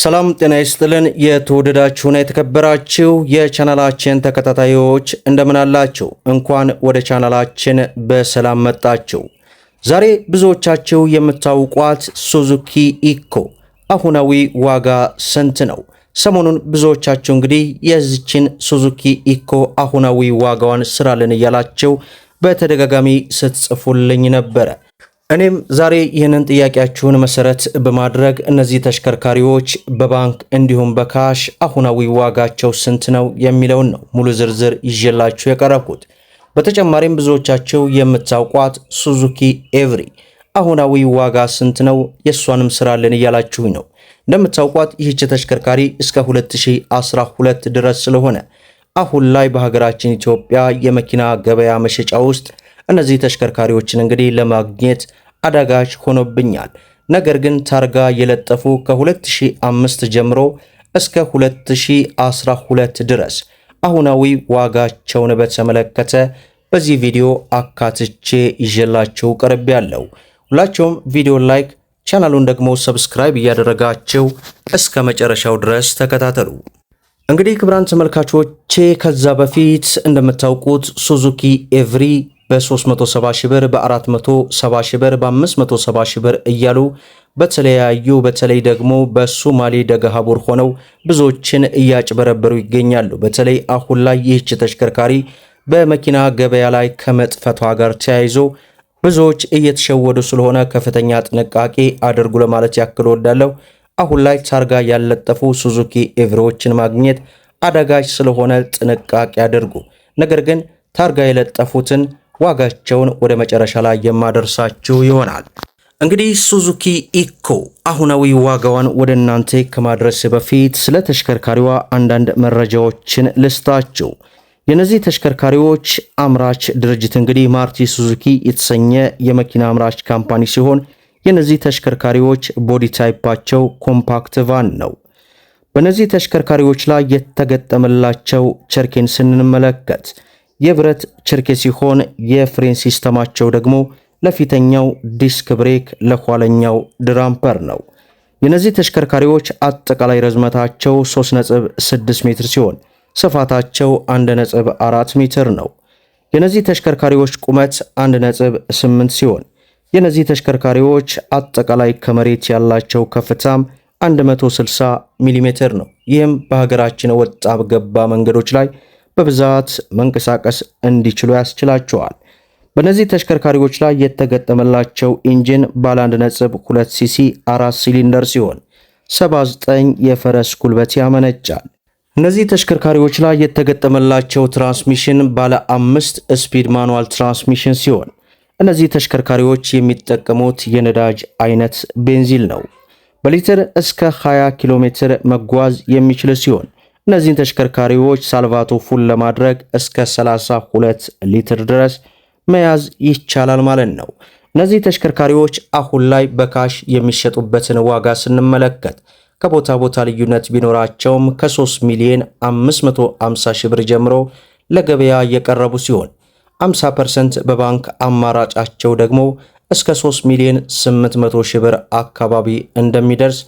ሰላም ጤና ይስጥልን። የተወደዳችሁና የተከበራችሁ የቻናላችን ተከታታዮች እንደምን አላችሁ? እንኳን ወደ ቻናላችን በሰላም መጣችሁ። ዛሬ ብዙዎቻችሁ የምታውቋት ሱዙኪ ኢኮ አሁናዊ ዋጋ ስንት ነው? ሰሞኑን ብዙዎቻችሁ እንግዲህ የዚችን ሱዙኪ ኢኮ አሁናዊ ዋጋዋን ስራልን እያላችሁ በተደጋጋሚ ስትጽፉልኝ ነበረ። እኔም ዛሬ ይህንን ጥያቄያችሁን መሰረት በማድረግ እነዚህ ተሽከርካሪዎች በባንክ እንዲሁም በካሽ አሁናዊ ዋጋቸው ስንት ነው የሚለውን ነው ሙሉ ዝርዝር ይዤላችሁ የቀረብኩት። በተጨማሪም ብዙዎቻችሁ የምታውቋት ሱዙኪ ኤቭሪ አሁናዊ ዋጋ ስንት ነው፣ የእሷንም ስራልን እያላችሁኝ ነው። እንደምታውቋት ይህች ተሽከርካሪ እስከ 2012 ድረስ ስለሆነ አሁን ላይ በሀገራችን ኢትዮጵያ የመኪና ገበያ መሸጫ ውስጥ እነዚህ ተሽከርካሪዎችን እንግዲህ ለማግኘት አዳጋች ሆኖብኛል። ነገር ግን ታርጋ የለጠፉ ከ2005 ጀምሮ እስከ 2012 ድረስ አሁናዊ ዋጋቸውን በተመለከተ በዚህ ቪዲዮ አካትቼ ይዤላችሁ ቀርቤያለሁ። ሁላችሁም ቪዲዮ ላይክ፣ ቻናሉን ደግሞ ሰብስክራይብ እያደረጋችሁ እስከ መጨረሻው ድረስ ተከታተሉ። እንግዲህ ክቡራን ተመልካቾቼ ከዛ በፊት እንደምታውቁት ሱዙኪ ኤቭሪ በ370 ሺህ ብር፣ በ470 ሺህ ብር፣ በ570 ሺህ ብር እያሉ በተለያዩ በተለይ ደግሞ በሶማሌ ደገሃቡር ሆነው ብዙዎችን እያጭበረበሩ ይገኛሉ። በተለይ አሁን ላይ ይህች ተሽከርካሪ በመኪና ገበያ ላይ ከመጥፈቷ ጋር ተያይዞ ብዙዎች እየተሸወዱ ስለሆነ ከፍተኛ ጥንቃቄ አድርጉ ለማለት ያክል ወዳለው። አሁን ላይ ታርጋ ያለጠፉ ሱዙኪ ኤቭሪዎችን ማግኘት አዳጋች ስለሆነ ጥንቃቄ አድርጉ። ነገር ግን ታርጋ የለጠፉትን ዋጋቸውን ወደ መጨረሻ ላይ የማደርሳችሁ ይሆናል። እንግዲህ ሱዙኪ ኢኮ አሁናዊ ዋጋዋን ወደ እናንተ ከማድረስ በፊት ስለ ተሽከርካሪዋ አንዳንድ መረጃዎችን ልስጣችሁ። የነዚህ ተሽከርካሪዎች አምራች ድርጅት እንግዲህ ማሩቲ ሱዙኪ የተሰኘ የመኪና አምራች ካምፓኒ ሲሆን የነዚህ ተሽከርካሪዎች ቦዲ ታይፓቸው ኮምፓክት ቫን ነው። በነዚህ ተሽከርካሪዎች ላይ የተገጠመላቸው ቸርኬን ስንመለከት የብረት ቸርኬ ሲሆን የፍሬን ሲስተማቸው ደግሞ ለፊተኛው ዲስክ ብሬክ፣ ለኋለኛው ድራምፐር ነው። የነዚህ ተሽከርካሪዎች አጠቃላይ ርዝመታቸው 3.6 ሜትር ሲሆን ስፋታቸው 1.4 ሜትር ነው። የነዚህ ተሽከርካሪዎች ቁመት 1.8 ሲሆን የነዚህ ተሽከርካሪዎች አጠቃላይ ከመሬት ያላቸው ከፍታም 160 ሚሜ ነው። ይህም በሀገራችን ወጣ ገባ መንገዶች ላይ በብዛት መንቀሳቀስ እንዲችሉ ያስችላቸዋል። በእነዚህ ተሽከርካሪዎች ላይ የተገጠመላቸው ኢንጂን ባለ 1.2 ሲሲ 4 ሲሊንደር ሲሆን 79 የፈረስ ጉልበት ያመነጫል። እነዚህ ተሽከርካሪዎች ላይ የተገጠመላቸው ትራንስሚሽን ባለ 5 ስፒድ ማኑዋል ትራንስሚሽን ሲሆን እነዚህ ተሽከርካሪዎች የሚጠቀሙት የነዳጅ አይነት ቤንዚን ነው። በሊትር እስከ 20 ኪሎ ሜትር መጓዝ የሚችል ሲሆን እነዚህን ተሽከርካሪዎች ሳልቫቶ ፉል ለማድረግ እስከ 32 ሊትር ድረስ መያዝ ይቻላል ማለት ነው። እነዚህ ተሽከርካሪዎች አሁን ላይ በካሽ የሚሸጡበትን ዋጋ ስንመለከት ከቦታ ቦታ ልዩነት ቢኖራቸውም ከ3 ሚሊዮን 550 ሺህ ብር ጀምሮ ለገበያ የቀረቡ ሲሆን 50% በባንክ አማራጫቸው ደግሞ እስከ 3 ሚሊዮን 800 ሺህ ብር አካባቢ እንደሚደርስ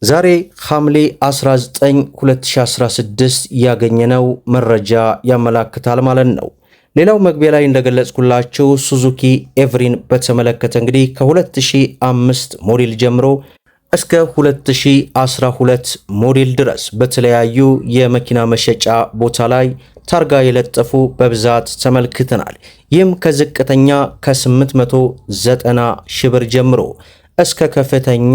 ዛሬ ሐምሌ 19 2016 ያገኘነው መረጃ ያመላክታል ማለት ነው። ሌላው መግቢያ ላይ እንደገለጽኩላችሁ ሱዙኪ ኤቭሪን በተመለከተ እንግዲህ ከ2005 ሞዴል ጀምሮ እስከ 2012 ሞዴል ድረስ በተለያዩ የመኪና መሸጫ ቦታ ላይ ታርጋ የለጠፉ በብዛት ተመልክተናል። ይህም ከዝቅተኛ ከ890 ሺህ ብር ጀምሮ እስከ ከፍተኛ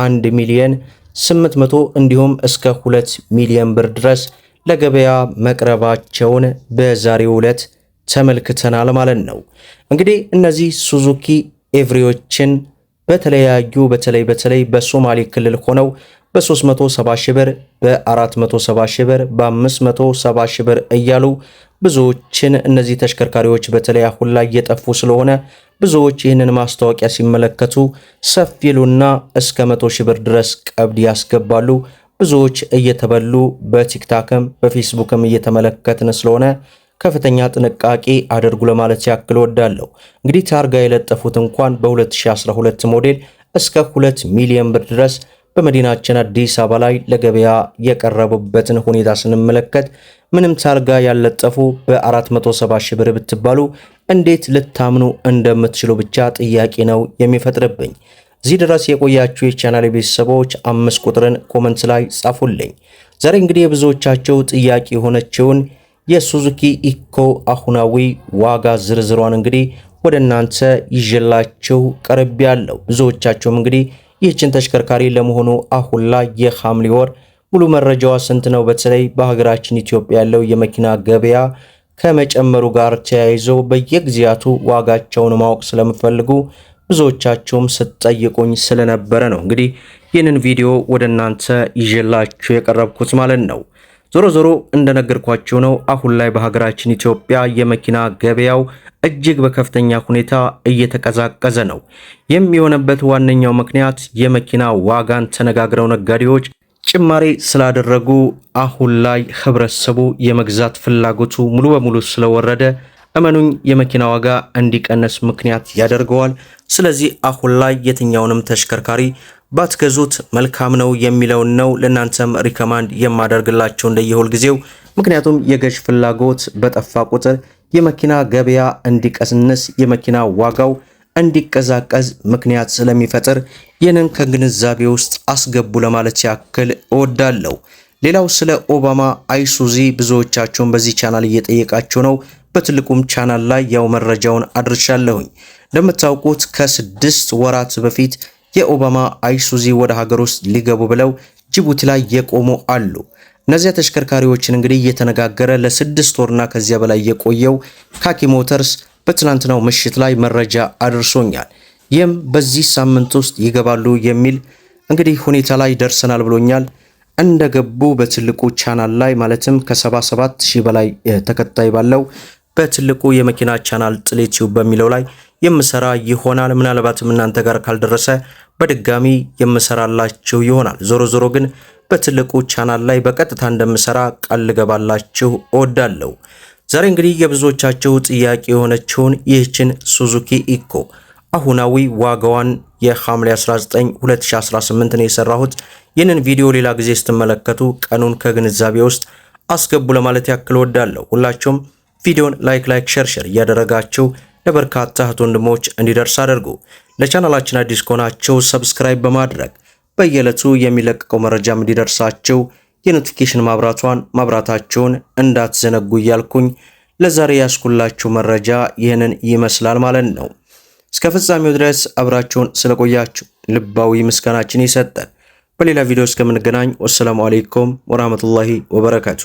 1 ሚሊዮን 800 እንዲሁም እስከ 2 ሚሊዮን ብር ድረስ ለገበያ መቅረባቸውን በዛሬው ዕለት ተመልክተናል ማለት ነው። እንግዲህ እነዚህ ሱዙኪ ኤቭሪዎችን በተለያዩ በተለይ በሶማሌ ክልል ሆነው በ370 ሺህ ብር፣ በ470 ሺህ ብር፣ በ570 ሺህ ብር እያሉ ብዙዎችን እነዚህ ተሽከርካሪዎች በተለይ አሁን ላይ እየጠፉ ስለሆነ ብዙዎች ይህንን ማስታወቂያ ሲመለከቱ ሰፊሉና እስከ 100 ሺህ ብር ድረስ ቀብድ ያስገባሉ። ብዙዎች እየተበሉ በቲክታክም በፌስቡክም እየተመለከትን ስለሆነ ከፍተኛ ጥንቃቄ አድርጉ ለማለት ያክል ወዳለሁ። እንግዲህ ታርጋ የለጠፉት እንኳን በ2012 ሞዴል እስከ 2 ሚሊዮን ብር ድረስ በመዲናችን አዲስ አበባ ላይ ለገበያ የቀረቡበትን ሁኔታ ስንመለከት ምንም ታርጋ ያለጠፉ በ470 ሺህ ብር ብትባሉ እንዴት ልታምኑ እንደምትችሉ ብቻ ጥያቄ ነው የሚፈጥርብኝ። እዚህ ድረስ የቆያችሁ የቻናል ቤተሰቦች 5 ቁጥርን ኮመንት ላይ ጻፉልኝ። ዛሬ እንግዲህ የብዙዎቻቸው ጥያቄ የሆነችውን የሱዙኪ ኢኮ አሁናዊ ዋጋ ዝርዝሯን እንግዲህ ወደ እናንተ ይዤላችሁ ቀርብ ያለው። ብዙዎቻቸውም እንግዲህ ይህችን ተሽከርካሪ ለመሆኑ አሁን ላይ የሐምሌ ወር ሙሉ መረጃዋ ስንት ነው? በተለይ በሀገራችን ኢትዮጵያ ያለው የመኪና ገበያ ከመጨመሩ ጋር ተያይዞ በየጊዜያቱ ዋጋቸውን ማወቅ ስለምፈልጉ ብዙዎቻቸውም ስትጠይቁኝ ስለነበረ ነው እንግዲህ ይህንን ቪዲዮ ወደ እናንተ ይዤላችሁ የቀረብኩት ማለት ነው። ዞሮ ዞሮ እንደነገርኳችሁ ነው። አሁን ላይ በሀገራችን ኢትዮጵያ የመኪና ገበያው እጅግ በከፍተኛ ሁኔታ እየተቀዛቀዘ ነው። የሚሆነበት ዋነኛው ምክንያት የመኪና ዋጋን ተነጋግረው ነጋዴዎች ጭማሪ ስላደረጉ አሁን ላይ ህብረተሰቡ የመግዛት ፍላጎቱ ሙሉ በሙሉ ስለወረደ እመኑኝ የመኪና ዋጋ እንዲቀነስ ምክንያት ያደርገዋል። ስለዚህ አሁን ላይ የትኛውንም ተሽከርካሪ ባትገዙት መልካም ነው የሚለውን ነው ለእናንተም ሪከማንድ የማደርግላችሁ እንደየሁል ጊዜው። ምክንያቱም የገዥ ፍላጎት በጠፋ ቁጥር የመኪና ገበያ እንዲቀንስ፣ የመኪና ዋጋው እንዲቀዛቀዝ ምክንያት ስለሚፈጥር ይህንን ከግንዛቤ ውስጥ አስገቡ ለማለት ያክል እወዳለሁ። ሌላው ስለ ኦባማ አይሱዚ ብዙዎቻችሁን በዚህ ቻናል እየጠየቃችሁ ነው። በትልቁም ቻናል ላይ ያው መረጃውን አድርሻለሁኝ። እንደምታውቁት ከ6 ወራት በፊት የኦባማ አይሱዚ ወደ ሀገር ውስጥ ሊገቡ ብለው ጅቡቲ ላይ የቆሙ አሉ። እነዚያ ተሽከርካሪዎችን እንግዲህ እየተነጋገረ ለ6 ወርና ከዚያ በላይ የቆየው ካኪ ሞተርስ በትናንትናው ምሽት ላይ መረጃ አድርሶኛል። ይህም በዚህ ሳምንት ውስጥ ይገባሉ የሚል እንግዲህ ሁኔታ ላይ ደርሰናል ብሎኛል። እንደገቡ በትልቁ ቻናል ላይ ማለትም ከ77,000 በላይ ተከታይ ባለው በትልቁ የመኪና ቻናል ጥሌቲው በሚለው ላይ የምሰራ ይሆናል። ምናልባትም እናንተ ጋር ካልደረሰ በድጋሚ የምሰራላችሁ ይሆናል። ዞሮ ዞሮ ግን በትልቁ ቻናል ላይ በቀጥታ እንደምሰራ ቃል ልገባላችሁ እወዳለሁ። ዛሬ እንግዲህ የብዙዎቻችሁ ጥያቄ የሆነችውን ይህችን ሱዙኪ ኢኮ አሁናዊ ዋጋዋን የሐምሌ 19 2018 ነው የሰራሁት። ይህንን ቪዲዮ ሌላ ጊዜ ስትመለከቱ ቀኑን ከግንዛቤ ውስጥ አስገቡ ለማለት ያክል እወዳለሁ። ሁላችሁም ቪዲዮን ላይክ ሼር እያደረጋችሁ ለበርካታ እህት ወንድሞች እንዲደርስ አድርጉ። ለቻናላችን አዲስ ከሆናችሁ ሰብስክራይብ በማድረግ በየዕለቱ የሚለቀቀው መረጃም እንዲደርሳችሁ የኖቲፊኬሽን ማብራታችሁን እንዳትዘነጉ እያልኩኝ ለዛሬ ያስኩላችሁ መረጃ ይህንን ይመስላል ማለት ነው። እስከ ፍጻሜው ድረስ አብራችሁን ስለቆያችሁ ልባዊ ምስጋናችን ይሰጠን። በሌላ ቪዲዮ እስከምንገናኝ ወሰላሙ አለይኩም ወራህመቱላሂ ወበረካቱ።